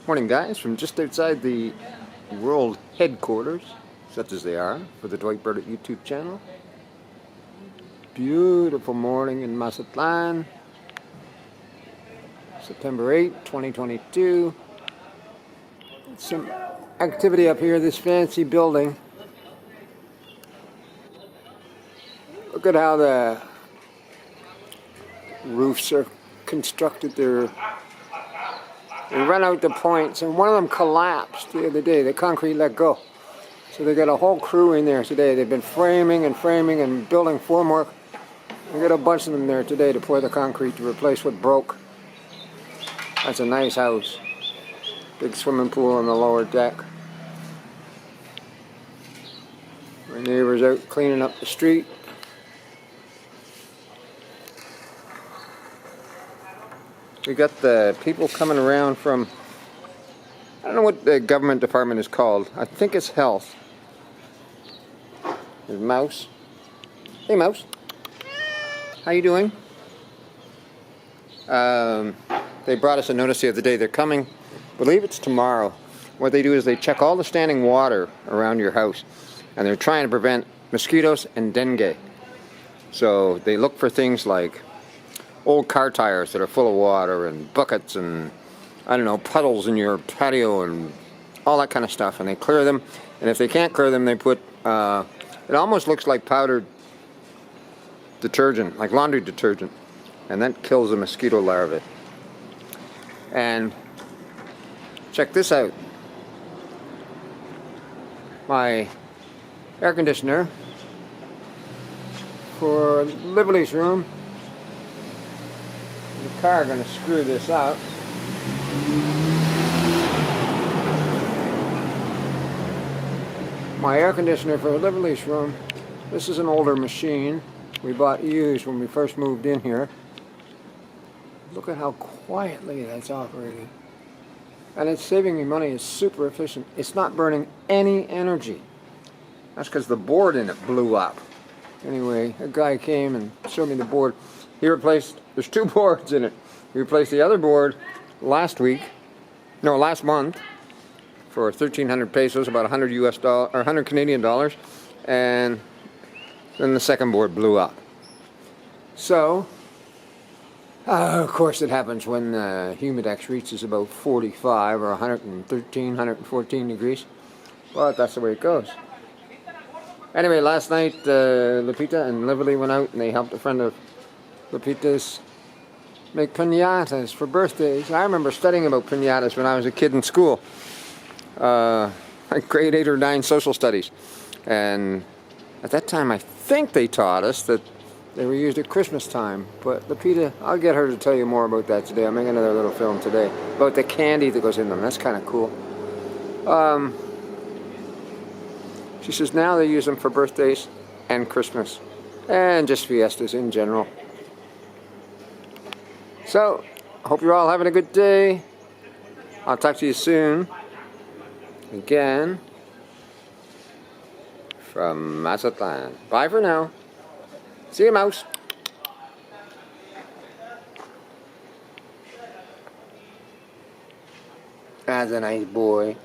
Morning guys, from just outside the world headquarters, such as they are, for the Dwight Burditt YouTube channel. Beautiful morning in Mazatlan, September 8, 2022. Some activity up here, this fancy building. Look at how the roofs are constructed. They run out the points, and one of them collapsed the other day. The concrete let go. So they got a whole crew in there today. They've been framing and building formwork. We got a bunch of them there today to pour the concrete to replace what broke. That's a nice house. Big swimming pool on the lower deck. My neighbor's out cleaning up the street. We got the people coming around from, I don't know what the government department is called. I think it's health. There's Mouse. Hey Mouse. How you doing? They brought us a notice the other day. They're coming, I believe it's tomorrow. What they do is they check all the standing water around your house. And they're trying to prevent mosquitoes and dengue. So they look for things like old car tires that are full of water, and buckets, and I don't know, puddles in your patio, and all that kind of stuff, and they clear them. And if they can't clear them, they put it almost looks like powdered detergent, like laundry detergent, and that kills the mosquito larvae. And check this out, my air conditioner for Liverly's room. The car going to screw this out. My air conditioner for Liverly's room. This is an older machine we bought used when we first moved in here. Look at how quietly that's operating. And it's saving me money. It's super efficient. It's not burning any energy. That's because the board in it blew up. Anyway, a guy came and showed me the board. He replaced, there's two boards in it. He replaced the other board last month for 1,300 pesos, about 100 US dollars, or 100 Canadian dollars, and then the second board blew up. So, of course it happens when humidex reaches about 45 or 113, 114 degrees, but that's the way it goes. Anyway, last night Lupita and Liverly went out and they helped a friend of Lupita's make piñatas for birthdays. I remember studying about piñatas when I was a kid in school, like grade 8 or 9 social studies. And at that time I think they taught us that they were used at Christmas time. But Lupita, I'll get her to tell you more about that today. I'll make another little film today about the candy that goes in them. That's kind of cool. She says now they use them for birthdays and Christmas and just fiestas in general. So, hope you're all having a good day. I'll talk to you soon. Again, from Mazatlan. Bye for now. See you, Mouse. That's a nice boy.